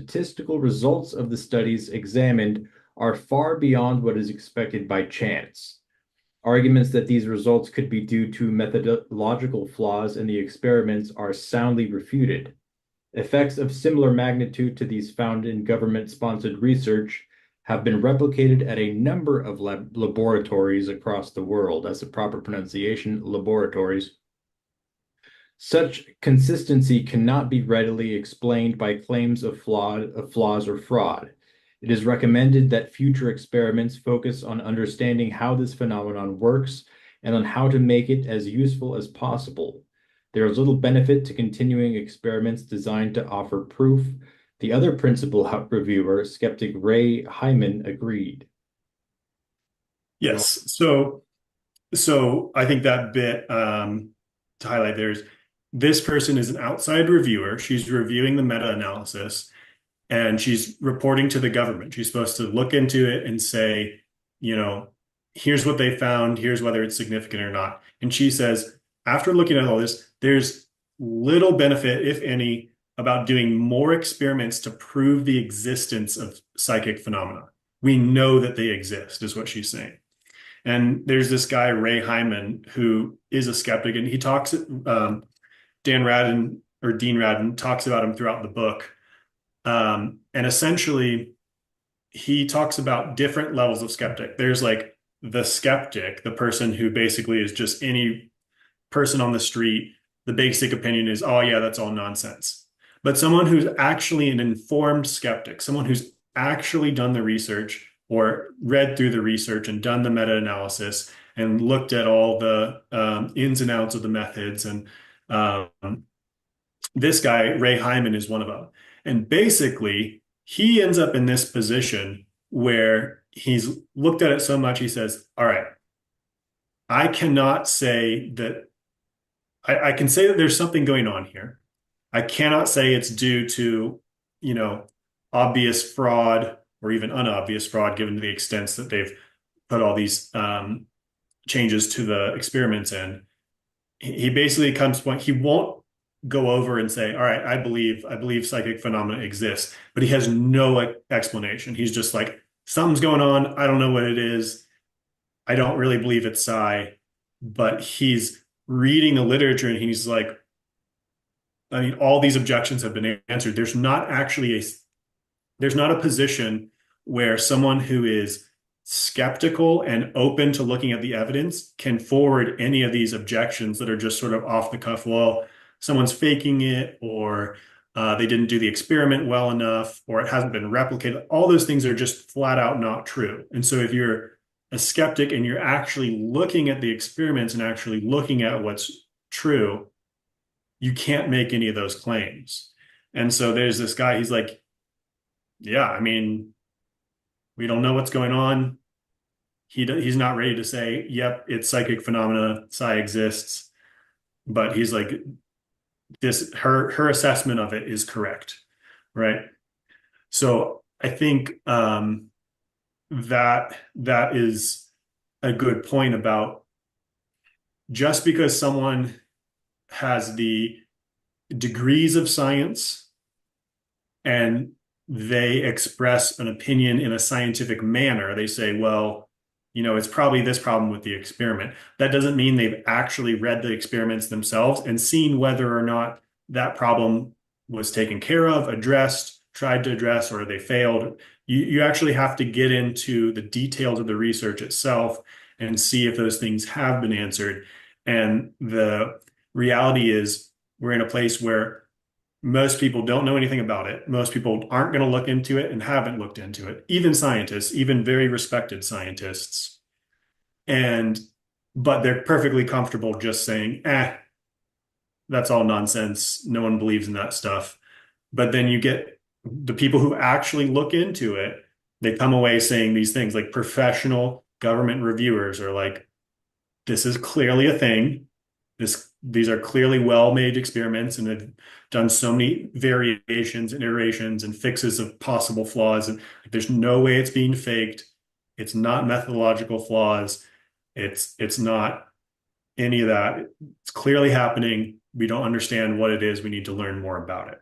statistical results of the studies examined are far beyond what is expected by chance. Arguments that these results could be due to methodological flaws in the experiments are soundly refuted. Effects of similar magnitude to these found in government-sponsored research have been replicated at a number of laboratories across the world. That's the proper pronunciation, laboratories. Such consistency cannot be readily explained by claims of flaws or fraud. It is recommended that future experiments focus on understanding how this phenomenon works and on how to make it as useful as possible. There is little benefit to continuing experiments designed to offer proof. The other principal reviewer, skeptic Ray Hyman, agreed. Yes. So I think that bit to highlight there's this person is an outside reviewer. She's reviewing the meta-analysis and she's reporting to the government. She's supposed to look into it and say, here's what they found, here's whether it's significant or not. And she says, after looking at all this, there's little benefit, if any, about doing more experiments to prove the existence of psychic phenomena. We know that they exist, is what she's saying. And there's this guy, Ray Hyman, who is a skeptic, and he talks, Dean Radin talks about him throughout the book. And essentially, he talks about different levels of skeptic. There's like the skeptic, the person who basically is just any person on the street. The basic opinion is, oh, yeah, that's all nonsense. But someone who's actually an informed skeptic, someone who's actually done the research or read through the research and done the meta-analysis and looked at all the ins and outs of the methods. And this guy, Ray Hyman, is one of them. And basically, he ends up in this position where he's looked at it so much, he says, all right, I cannot say that, I can say that there's something going on here. I cannot say it's due to, obvious fraud or even unobvious fraud, given the extent that they've put all these changes to the experiments in. He basically comes to point, he won't go over and say, all right, I believe psychic phenomena exist, but he has no explanation. He's just like, something's going on. I don't know what it is. I don't really believe it's psi, but he's reading the literature and he's like, all these objections have been answered. There's not a position where someone who is skeptical and open to looking at the evidence can forward any of these objections that are just sort of off the cuff. Well, someone's faking it, or they didn't do the experiment well enough, or it hasn't been replicated. All those things are just flat out not true. And so if you're a skeptic and you're actually looking at the experiments and actually looking at what's true, you can't make any of those claims. And so there's this guy, he's like, yeah, we don't know what's going on. He's not ready to say, yep, it's psychic phenomena, psi exists. But he's like, her assessment of it is correct, right? So I think that is a good point about just because someone has the degrees of science and they express an opinion in a scientific manner, they say, well, it's probably this problem with the experiment. That doesn't mean they've actually read the experiments themselves and seen whether or not that problem was taken care of, addressed, tried to address, or they failed. You actually have to get into the details of the research itself and see if those things have been answered. And the reality is we're in a place where most people don't know anything about it. Most people aren't going to look into it and haven't looked into it. Even scientists, even very respected scientists. But they're perfectly comfortable just saying, that's all nonsense. No one believes in that stuff. But then you get the people who actually look into it, they come away saying these things, like professional government reviewers are like, this is clearly a thing. These are clearly well-made experiments and have done so many variations and iterations and fixes of possible flaws. And there's no way it's being faked. It's not methodological flaws. It's not any of that. It's clearly happening. We don't understand what it is. We need to learn more about it.